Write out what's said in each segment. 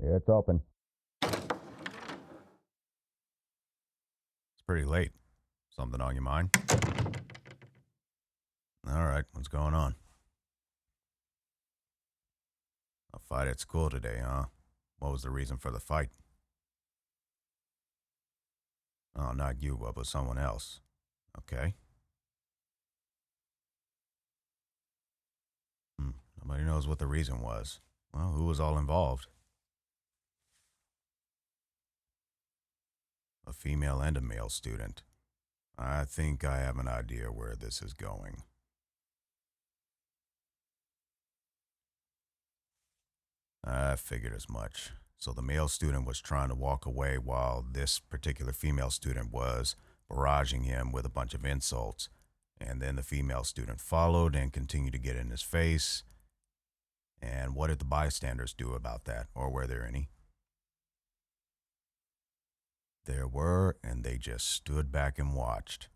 Yeah, it's open. It's pretty late. Something on your mind? All right, what's going on? A fight at school today, huh? What was the reason for the fight? Oh, not you, but with someone else. Okay. Nobody knows what the reason was. Well, who was all involved? A female and a male student. I think I have an idea where this is going. I figured as much. So the male student was trying to walk away while this particular female student was barraging him with a bunch of insults. And then the female student followed and continued to get in his face. And what did the bystanders do about that? Or were there any? There were, and they just stood back and watched.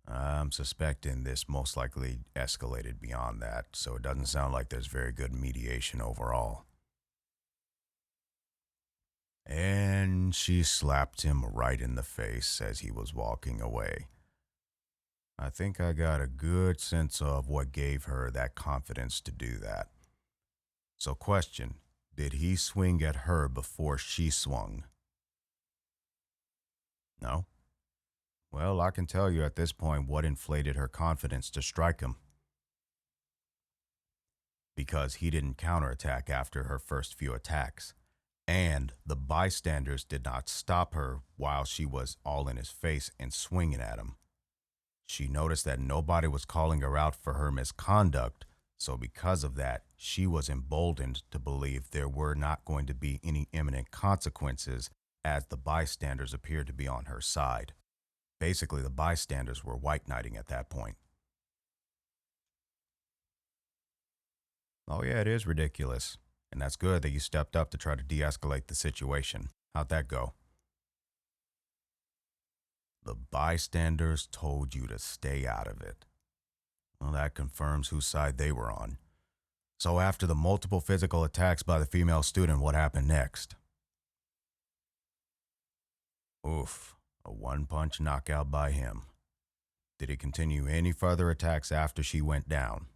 I'm suspecting this most likely escalated beyond that, so it doesn't sound like there's very good mediation overall. And she slapped him right in the face as he was walking away. I think I got a good sense of what gave her that confidence to do that. So question, did he swing at her before she swung? No? Well, I can tell you at this point what inflated her confidence to strike him. Because he didn't counterattack after her first few attacks. And the bystanders did not stop her while she was all in his face and swinging at him. She noticed that nobody was calling her out for her misconduct, so because of that, she was emboldened to believe there were not going to be any imminent consequences as the bystanders appeared to be on her side. Basically, the bystanders were white knighting at that point. Oh yeah, it is ridiculous. And that's good that you stepped up to try to de-escalate the situation. How'd that go? The bystanders told you to stay out of it. Well, that confirms whose side they were on. So after the multiple physical attacks by the female student, what happened next? Oof, a one-punch knockout by him. Did he continue any further attacks after she went down?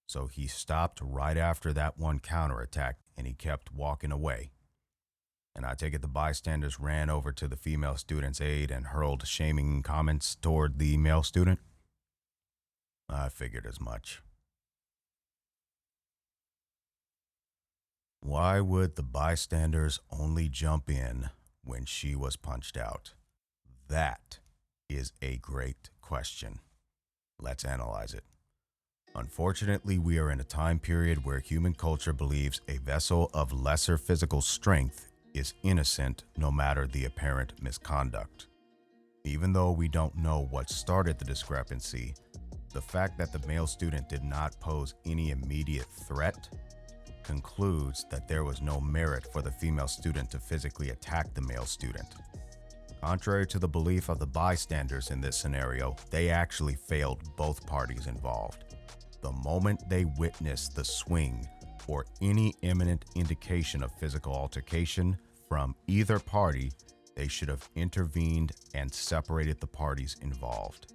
So he stopped right after that one counterattack and he kept walking away. And I take it the bystanders ran over to the female student's aid and hurled shaming comments toward the male student? I figured as much. Why would the bystanders only jump in when she was punched out? That is a great question. Let's analyze it. Unfortunately, we are in a time period where human culture believes a vessel of lesser physical strength is innocent no matter the apparent misconduct. Even though we don't know what started the discrepancy, the fact that the male student did not pose any immediate threat concludes that there was no merit for the female student to physically attack the male student. Contrary to the belief of the bystanders in this scenario, they actually failed both parties involved. The moment they witnessed the swing or any imminent indication of physical altercation from either party, they should have intervened and separated the parties involved.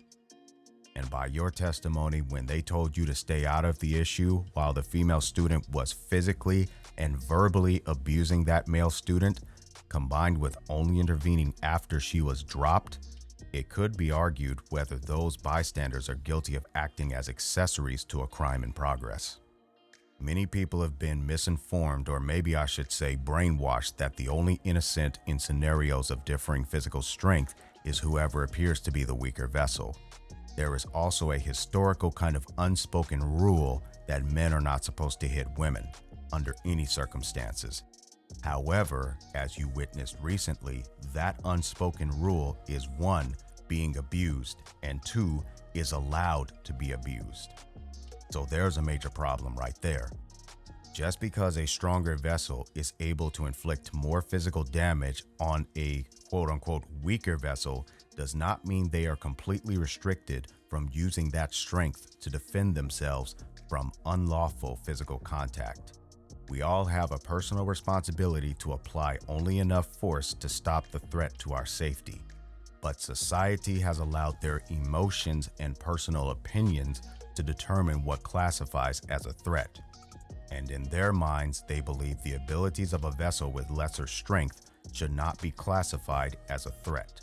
And by your testimony, when they told you to stay out of the issue while the female student was physically and verbally abusing that male student, combined with only intervening after she was dropped, it could be argued whether those bystanders are guilty of acting as accessories to a crime in progress. Many people have been misinformed, or maybe I should say brainwashed, that the only innocent in scenarios of differing physical strength is whoever appears to be the weaker vessel. There is also a historical kind of unspoken rule that men are not supposed to hit women under any circumstances. However, as you witnessed recently, that unspoken rule is 1, being abused, and 2, is allowed to be abused. So there's a major problem right there. Just because a stronger vessel is able to inflict more physical damage on a quote-unquote weaker vessel does not mean they are completely restricted from using that strength to defend themselves from unlawful physical contact. We all have a personal responsibility to apply only enough force to stop the threat to our safety. But society has allowed their emotions and personal opinions to determine what classifies as a threat. And in their minds, they believe the abilities of a vessel with lesser strength should not be classified as a threat.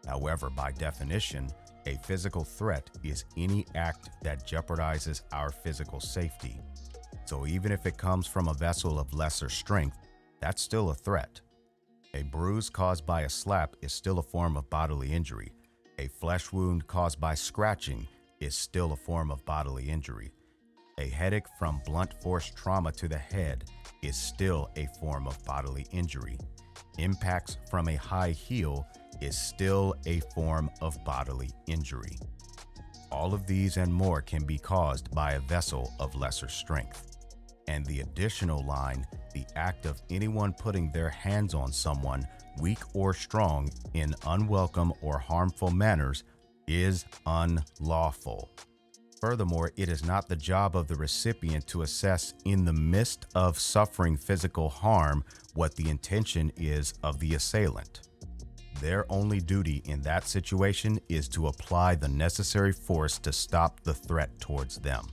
However, by definition, a physical threat is any act that jeopardizes our physical safety. So even if it comes from a vessel of lesser strength, that's still a threat. A bruise caused by a slap is still a form of bodily injury. A flesh wound caused by scratching is still a form of bodily injury. A headache from blunt force trauma to the head is still a form of bodily injury. Impacts from a high heel is still a form of bodily injury. All of these and more can be caused by a vessel of lesser strength. And the additional line, the act of anyone putting their hands on someone, weak or strong, in unwelcome or harmful manners, is unlawful. Furthermore, it is not the job of the recipient to assess in the midst of suffering physical harm what the intention is of the assailant. Their only duty in that situation is to apply the necessary force to stop the threat towards them.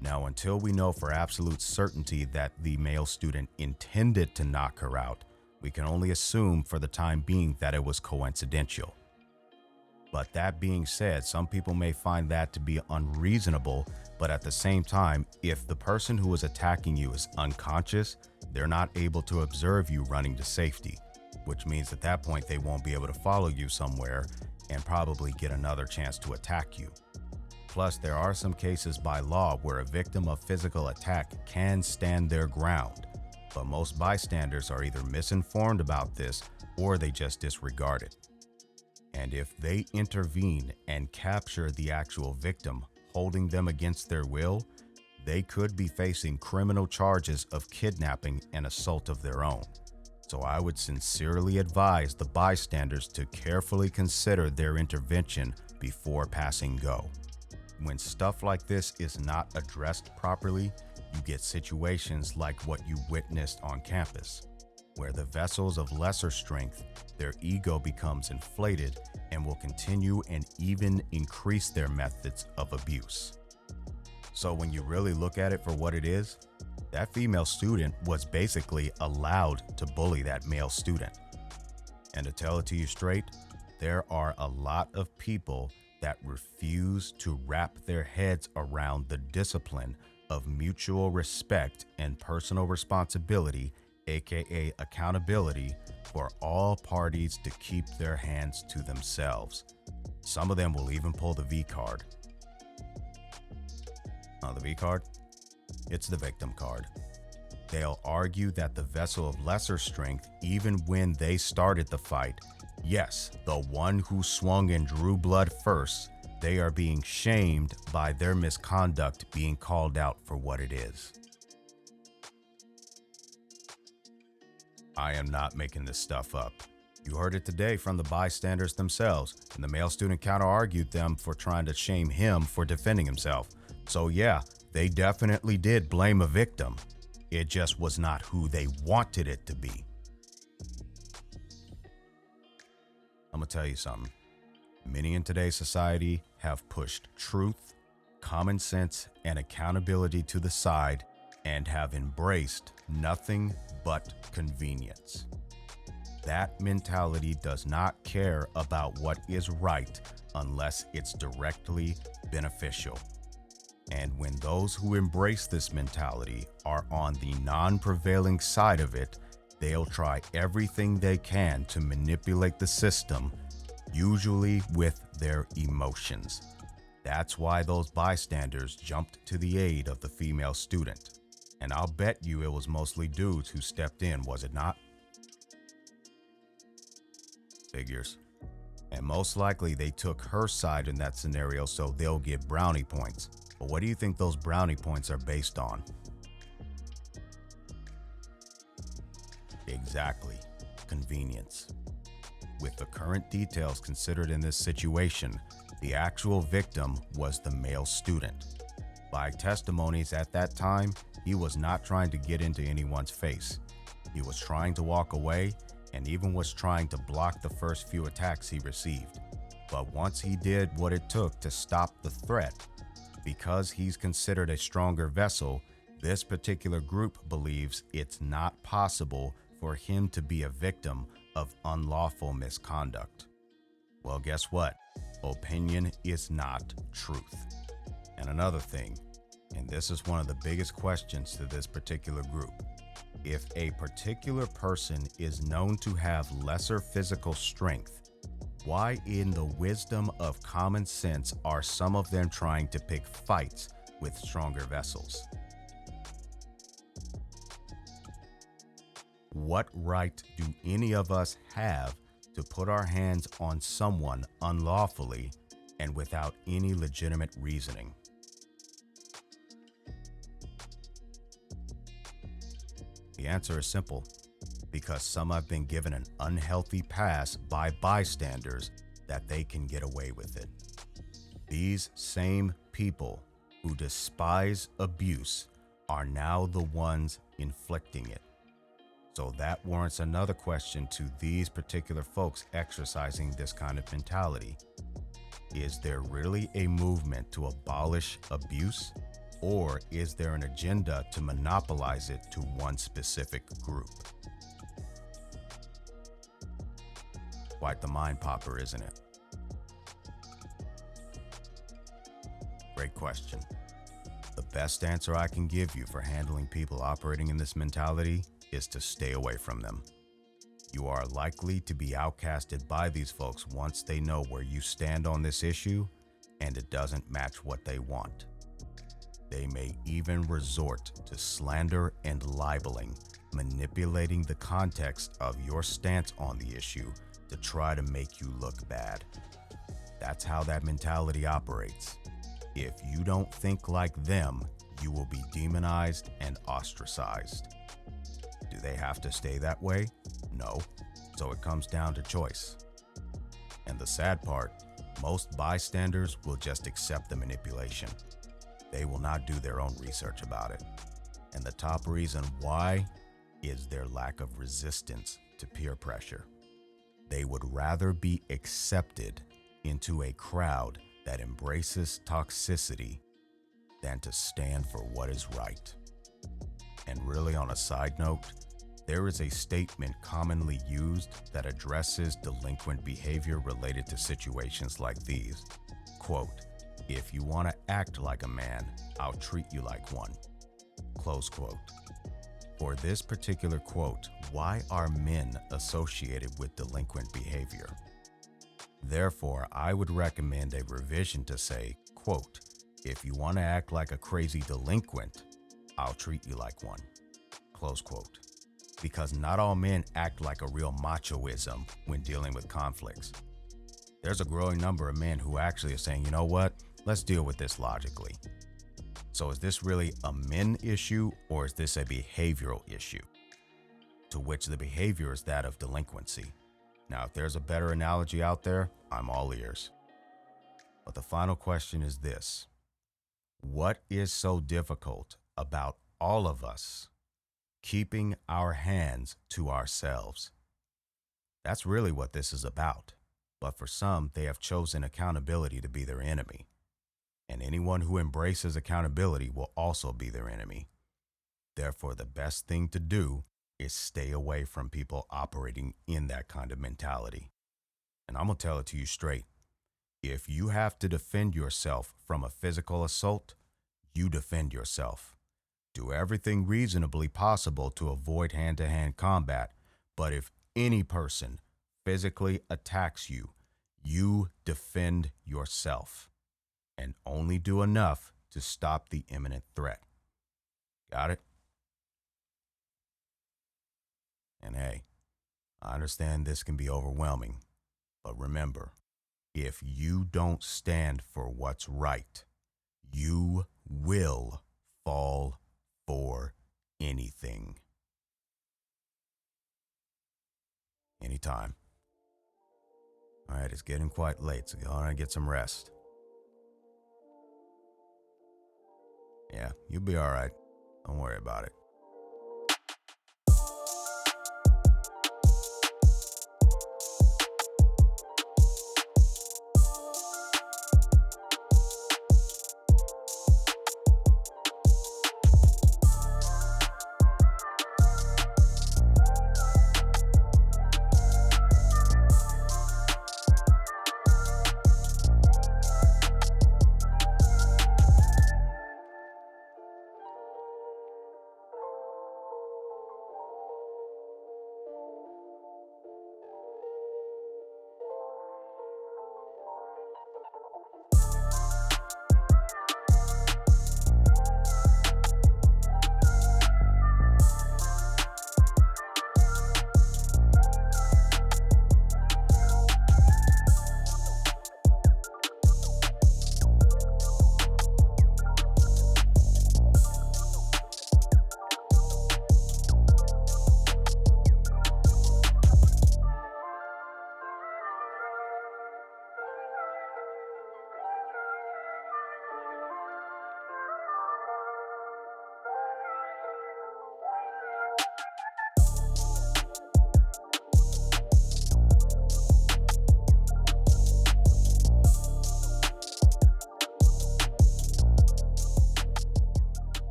Now, until we know for absolute certainty that the male student intended to knock her out, we can only assume for the time being that it was coincidental. But that being said, some people may find that to be unreasonable, but at the same time, if the person who is attacking you is unconscious, they're not able to observe you running to safety, which means at that point they won't be able to follow you somewhere and probably get another chance to attack you. Plus, there are some cases by law where a victim of physical attack can stand their ground, but most bystanders are either misinformed about this or they just disregard it. And if they intervene and capture the actual victim, holding them against their will, they could be facing criminal charges of kidnapping and assault of their own. So I would sincerely advise the bystanders to carefully consider their intervention before passing go. When stuff like this is not addressed properly, you get situations like what you witnessed on campus, where the vessels of lesser strength, their ego becomes inflated and will continue and even increase their methods of abuse. So when you really look at it for what it is, that female student was basically allowed to bully that male student. And to tell it to you straight, there are a lot of people that refuse to wrap their heads around the discipline of mutual respect and personal responsibility, aka accountability, for all parties to keep their hands to themselves. Some of them will even pull the V card. The V card? It's the victim card. They'll argue that the vessel of lesser strength, even when they started the fight, yes, the one who swung and drew blood first, they are being shamed by their misconduct being called out for what it is. I am not making this stuff up. You heard it today from the bystanders themselves, and the male student counter-argued them for trying to shame him for defending himself. So yeah, they definitely did blame a victim. It just was not who they wanted it to be. I'm gonna tell you something. Many in today's society have pushed truth, common sense, and accountability to the side and have embraced nothing but convenience. That mentality does not care about what is right unless it's directly beneficial. And when those who embrace this mentality are on the non-prevailing side of it, they'll try everything they can to manipulate the system, usually with their emotions. That's why those bystanders jumped to the aid of the female student. And I'll bet you it was mostly dudes who stepped in, was it not? Figures. And most likely they took her side in that scenario, so they'll get brownie points. But what do you think those brownie points are based on? Exactly, convenience. With the current details considered in this situation, the actual victim was the male student. By testimonies at that time, he was not trying to get into anyone's face. He was trying to walk away and even was trying to block the first few attacks he received. But once he did what it took to stop the threat, because he's considered a stronger vessel, this particular group believes it's not possible for him to be a victim of unlawful misconduct. Well, guess what? Opinion is not truth. And another thing, and this is one of the biggest questions to this particular group, if a particular person is known to have lesser physical strength, why in the wisdom of common sense are some of them trying to pick fights with stronger vessels? What right do any of us have to put our hands on someone unlawfully and without any legitimate reasoning? The answer is simple, because some have been given an unhealthy pass by bystanders that they can get away with it. These same people who despise abuse are now the ones inflicting it. So that warrants another question to these particular folks exercising this kind of mentality. Is there really a movement to abolish abuse? Or is there an agenda to monopolize it to one specific group? Quite the mind popper, isn't it? Great question. The best answer I can give you for handling people operating in this mentality is to stay away from them. You are likely to be outcasted by these folks once they know where you stand on this issue and it doesn't match what they want. They may even resort to slander and libeling, manipulating the context of your stance on the issue to try to make you look bad. That's how that mentality operates. If you don't think like them, you will be demonized and ostracized. Do they have to stay that way? No. So it comes down to choice. And the sad part, most bystanders will just accept the manipulation. They will not do their own research about it. And the top reason why is their lack of resistance to peer pressure. They would rather be accepted into a crowd that embraces toxicity than to stand for what is right. And really, on a side note, there is a statement commonly used that addresses delinquent behavior related to situations like these. Quote, "If you want to act like a man, I'll treat you like one." Close quote. For this particular quote, why are men associated with delinquent behavior? Therefore, I would recommend a revision to say, quote, "If you want to act like a crazy delinquent, I'll treat you like one." Close quote. Because not all men act like a real machoism when dealing with conflicts. There's a growing number of men who actually are saying, you know what, let's deal with this logically. So is this really a men issue or is this a behavioral issue? To which the behavior is that of delinquency. Now, if there's a better analogy out there, I'm all ears. But the final question is this: what is so difficult about all of us keeping our hands to ourselves? That's really what this is about. But for some, they have chosen accountability to be their enemy. And anyone who embraces accountability will also be their enemy. Therefore, the best thing to do is stay away from people operating in that kind of mentality. And I'm going to tell it to you straight. If you have to defend yourself from a physical assault, you defend yourself. Do everything reasonably possible to avoid hand-to-hand combat, but if any person physically attacks you, you defend yourself, and only do enough to stop the imminent threat. Got it? And hey, I understand this can be overwhelming, but remember, if you don't stand for what's right, you will fall for anything. Anytime. All right, it's getting quite late, so go on and get some rest. Yeah, you'll be alright. Don't worry about it.